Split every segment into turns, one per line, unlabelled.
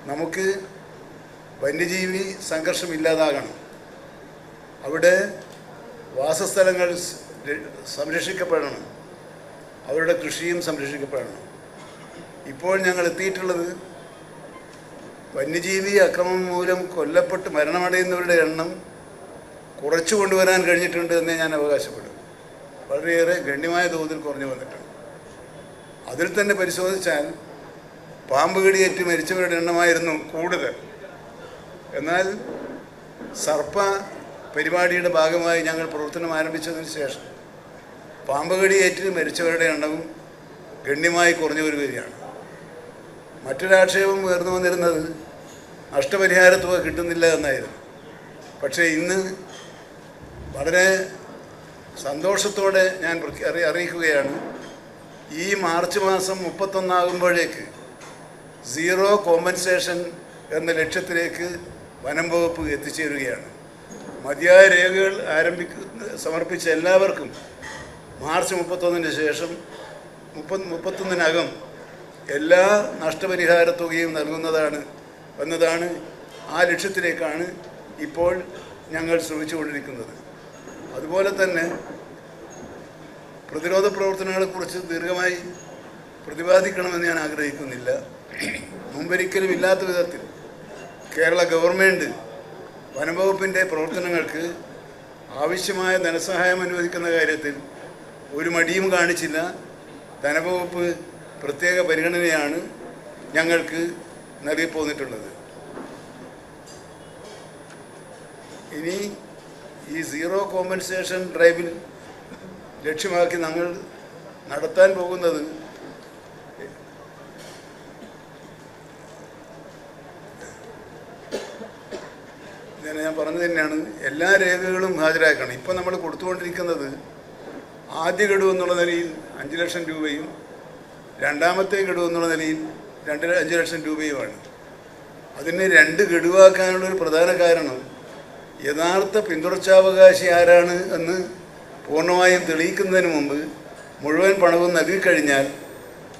നമുക്ക് വന്യജീവി സംഘർഷം ഇല്ലാതാകണം. അവിടെ വാസസ്ഥലങ്ങൾ സംരക്ഷിക്കപ്പെടണം, അവരുടെ കൃഷിയും സംരക്ഷിക്കപ്പെടണം. ഇപ്പോൾ ഞങ്ങൾ എത്തിയിട്ടുള്ളത് വന്യജീവി അക്രമം മൂലം കൊല്ലപ്പെട്ട് മരണമടയുന്നവരുടെ എണ്ണം കുറച്ചു കൊണ്ടുവരാൻ കഴിഞ്ഞിട്ടുണ്ട് എന്നേ ഞാൻ അവകാശപ്പെടും. വളരെയേറെ ഗണ്യമായ തോതിൽ കുറഞ്ഞു വന്നിട്ടുണ്ട്. അതിൽ തന്നെ പരിശോധിച്ചാൽ പാമ്പ് കടിയേറ്റ് മരിച്ചവരുടെ എണ്ണമായിരുന്നു കൂടുതൽ. എന്നാൽ സർപ്പ പരിപാടിയുടെ ഭാഗമായി ഞങ്ങൾ പ്രവർത്തനം ആരംഭിച്ചതിന് ശേഷം പാമ്പ് കടിയേറ്റ് മരിച്ചവരുടെ എണ്ണവും ഗണ്യമായി കുറഞ്ഞു വരികയാണ്. മറ്റൊരാക്ഷേപം ഉയർന്നു വന്നിരുന്നത് നഷ്ടപരിഹാര തുക കിട്ടുന്നില്ല എന്നായിരുന്നു. പക്ഷേ ഇന്ന് വളരെ സന്തോഷത്തോടെ ഞാൻ അറിയിക്കുകയാണ്, ഈ മാർച്ച് മാസം 31 സീറോ കോമ്പൻസേഷൻ എന്ന ലക്ഷ്യത്തിലേക്ക് വനം വകുപ്പ് എത്തിച്ചേരുകയാണ്. മതിയായ രേഖകൾ സമർപ്പിച്ച എല്ലാവർക്കും മാർച്ച് 31 ശേഷം 31 എല്ലാ നഷ്ടപരിഹാര തുകയും നൽകുന്നതാണ് എന്നതാണ് ആ ലക്ഷ്യത്തിലേക്കാണ് ഇപ്പോൾ ഞങ്ങൾ ശ്രമിച്ചുകൊണ്ടിരിക്കുന്നത്. അതുപോലെ തന്നെ പ്രതിരോധ പ്രവർത്തനങ്ങളെക്കുറിച്ച് ദീർഘമായി പ്രതിപാദിക്കണമെന്ന് ഞാൻ ആഗ്രഹിക്കുന്നില്ല. മുമ്പൊരിക്കലും ഇല്ലാത്ത വിധത്തിൽ കേരള ഗവൺമെൻറ് വനംവകുപ്പിൻ്റെ പ്രവർത്തനങ്ങൾക്ക് ആവശ്യമായ ധനസഹായം അനുവദിക്കുന്ന കാര്യത്തിൽ ഒരു മടിയും കാണിച്ചില്ല. ധനവകുപ്പ് പ്രത്യേക പരിഗണനയാണ് ഞങ്ങൾക്ക് നൽകിപ്പോന്നിട്ടുള്ളത്. ഇനി ഈ സീറോ കോമ്പൻസേഷൻ ഡ്രൈവിൽ ലക്ഷ്യമാക്കി ഞങ്ങൾ നടത്താൻ പോകുന്നത് ഞാൻ പറഞ്ഞു തന്നെയാണ്, എല്ലാ രേഖകളും ഹാജരാക്കണം. ഇപ്പം നമ്മൾ കൊടുത്തുകൊണ്ടിരിക്കുന്നത് ആദ്യ ഗഡു എന്നുള്ള നിലയിൽ 5 ലക്ഷം രൂപയും രണ്ടാമത്തെ ഗഡു എന്നുള്ള നിലയിൽ 5 ലക്ഷം രൂപയുമാണ്. അതിനെ 2 ഗഡുവാക്കാനുള്ളൊരു പ്രധാന കാരണം യഥാർത്ഥ പിന്തുടർച്ചാവകാശി ആരാണ് എന്ന് പൂർണ്ണമായും തെളിയിക്കുന്നതിന് മുമ്പ് മുഴുവൻ പണവും നൽകിക്കഴിഞ്ഞാൽ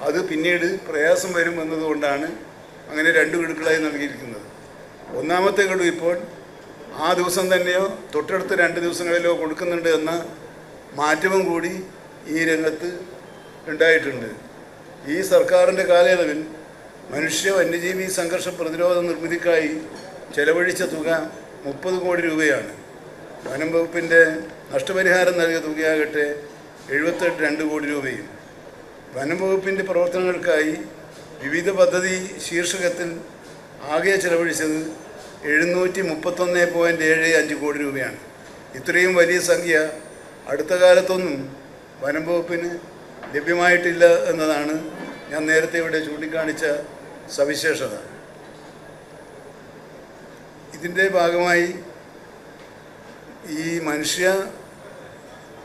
അത് പിന്നീട് പ്രയാസം വരും എന്നതുകൊണ്ടാണ് അങ്ങനെ 2 ഗഡുക്കളായി നൽകിയിരിക്കുന്നത്. ഒന്നാമത്തെ ഗഡു ഇപ്പോൾ ആ ദിവസം തന്നെയോ തൊട്ടടുത്ത 2 ദിവസങ്ങളിലോ കൊടുക്കുന്നുണ്ട് എന്ന മാറ്റവും കൂടി ഈ രംഗത്ത് ഉണ്ടായിട്ടുണ്ട്. ഈ സർക്കാരിൻ്റെ കാലയളവിൽ മനുഷ്യ വന്യജീവി സംഘർഷ പ്രതിരോധ നിർമ്മിതിക്കായി ചെലവഴിച്ച തുക 30 കോടി രൂപയാണ്. വനം വകുപ്പിൻ്റെ നഷ്ടപരിഹാരം നൽകിയ തുകയാകട്ടെ 72 കോടി രൂപയും. വനം വകുപ്പിൻ്റെ പ്രവർത്തനങ്ങൾക്കായി വിവിധ പദ്ധതി ശീർഷകത്തിൽ ആകെ ചെലവഴിച്ചത് 731.75 കോടി രൂപയാണ്. ഇത്രയും വലിയ സംഖ്യ അടുത്ത കാലത്തൊന്നും വനം വകുപ്പിന് ലഭ്യമായിട്ടില്ല എന്നതാണ് ഞാൻ നേരത്തെ ഇവിടെ ചൂണ്ടിക്കാണിച്ച സവിശേഷത. ഇതിൻ്റെ ഭാഗമായി ഈ മനുഷ്യ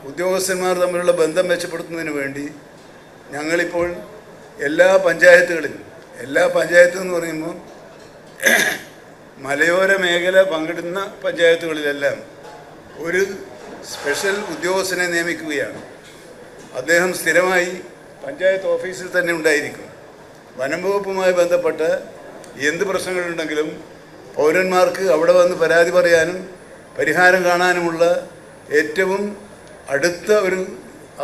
ഉദ്യോഗസ്ഥന്മാർ തമ്മിലുള്ള ബന്ധം മെച്ചപ്പെടുത്തുന്നതിന് വേണ്ടി ഞങ്ങളിപ്പോൾ എല്ലാ പഞ്ചായത്തുകളിലും, എല്ലാ പഞ്ചായത്ത് എന്ന് പറയുമ്പോൾ മലയോര മേഖല പങ്കിടുന്ന പഞ്ചായത്തുകളിലെല്ലാം ഒരു സ്പെഷ്യൽ ഉദ്യോഗസ്ഥനെ നിയമിക്കുകയാണ്. അദ്ദേഹം സ്ഥിരമായി പഞ്ചായത്ത് ഓഫീസിൽ തന്നെ ഉണ്ടായിരിക്കും. വനം വകുപ്പുമായി ബന്ധപ്പെട്ട എന്ത് പ്രശ്നങ്ങളുണ്ടെങ്കിലും പൗരന്മാർക്ക് അവിടെ വന്ന് പരാതി പറയാനും പരിഹാരം കാണാനുമുള്ള ഏറ്റവും അടുത്ത ഒരു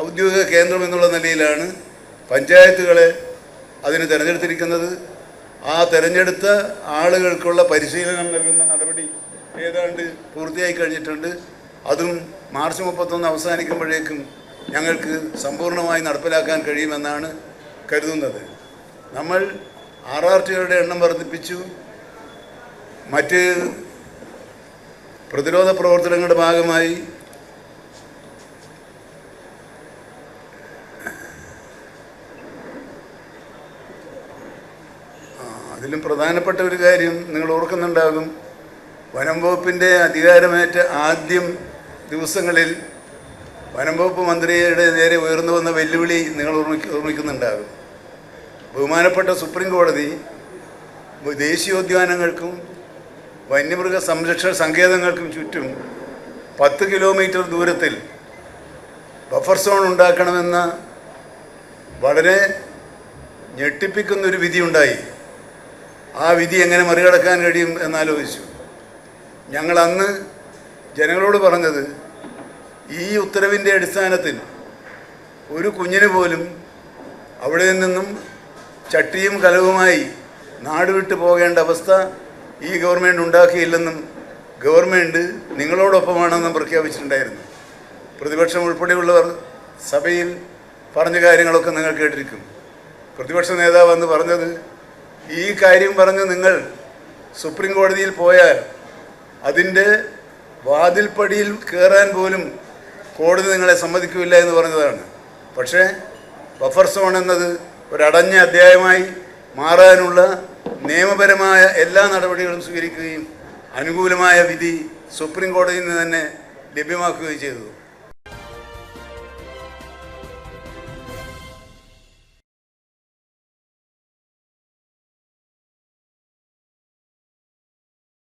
ഔദ്യോഗിക കേന്ദ്രം എന്നുള്ള നിലയിലാണ് പഞ്ചായത്തുകളെ അതിന് തിരഞ്ഞെടുത്തിരിക്കുന്നത്. ആ തിരഞ്ഞെടുത്ത ആളുകൾക്കുള്ള പരിശീലനം നൽകുന്ന നടപടി ഏതാണ്ട് പൂർത്തിയായി കഴിഞ്ഞിട്ടുണ്ട്. അതും മാർച്ച് 31 അവസാനിക്കുമ്പോഴേക്കും ഞങ്ങൾക്ക് സമ്പൂർണ്ണമായി നടപ്പിലാക്കാൻ കഴിയുമെന്നാണ് കരുതുന്നത്. നമ്മൾ RRTകളുടെ എണ്ണം വർദ്ധിപ്പിച്ചു. മറ്റ് പ്രതിരോധ പ്രവർത്തനങ്ങളുടെ ഭാഗമായി അതിലും പ്രധാനപ്പെട്ട ഒരു കാര്യം നിങ്ങൾ ഓർക്കുന്നുണ്ടാകും. വനം വകുപ്പിൻ്റെ അധികാരമേറ്റ ആദ്യം ദിവസങ്ങളിൽ വനം വകുപ്പ് മന്ത്രിയുടെ നേരെ ഉയർന്നു വന്ന വെല്ലുവിളി നിങ്ങൾ ഓർമ്മിക്കുന്നുണ്ടാകും. ബഹുമാനപ്പെട്ട സുപ്രീം കോടതി ദേശീയോദ്യാനങ്ങൾക്കും വന്യമൃഗ സംരക്ഷണ സങ്കേതങ്ങൾക്കും ചുറ്റും 10 കിലോമീറ്റർ ദൂരത്തിൽ ബഫർ സോൺ ഉണ്ടാക്കണമെന്ന വളരെ ഞെട്ടിപ്പിക്കുന്നൊരു വിധിയുണ്ടായി. ആ വിധി എങ്ങനെ മറികടക്കാൻ കഴിയും എന്നാലോചിച്ചു. ഞങ്ങൾ അന്ന് ജനങ്ങളോട് പറഞ്ഞത്, ഈ ഉത്തരവിൻ്റെ അടിസ്ഥാനത്തിൽ ഒരു കുഞ്ഞിന് പോലും അവിടെ നിന്നും ചട്ടിയും കലവുമായി നാടുവിട്ട് പോകേണ്ട അവസ്ഥ ഈ ഗവൺമെൻറ് ഉണ്ടാക്കിയില്ലെന്നും ഗവൺമെൻറ് നിങ്ങളോടൊപ്പമാണെന്നും പ്രഖ്യാപിച്ചിട്ടുണ്ടായിരുന്നു. പ്രതിപക്ഷം ഉൾപ്പെടെയുള്ളവർ സഭയിൽ പറഞ്ഞ കാര്യങ്ങളൊക്കെ നിങ്ങൾ കേട്ടിരിക്കും. പ്രതിപക്ഷ നേതാവ് അന്ന് പറഞ്ഞത്, ഈ കാര്യം പറഞ്ഞ് നിങ്ങൾ സുപ്രീം കോടതിയിൽ പോയാൽ അതിൻ്റെ വാതിൽപ്പടിയിൽ കയറാൻ പോലും കോടതി നിങ്ങളെ സമ്മതിക്കില്ല എന്ന് പറഞ്ഞതാണ്. പക്ഷേ ബഫർ സോൺ എന്നത് ഒരടഞ്ഞ അധ്യായമായി മാറാനുള്ള നിയമപരമായ എല്ലാ നടപടികളും സ്വീകരിക്കുകയും അനുകൂലമായ വിധി സുപ്രീം കോടതിയിൽ നിന്ന് തന്നെ ലഭ്യമാക്കുകയും ചെയ്തു.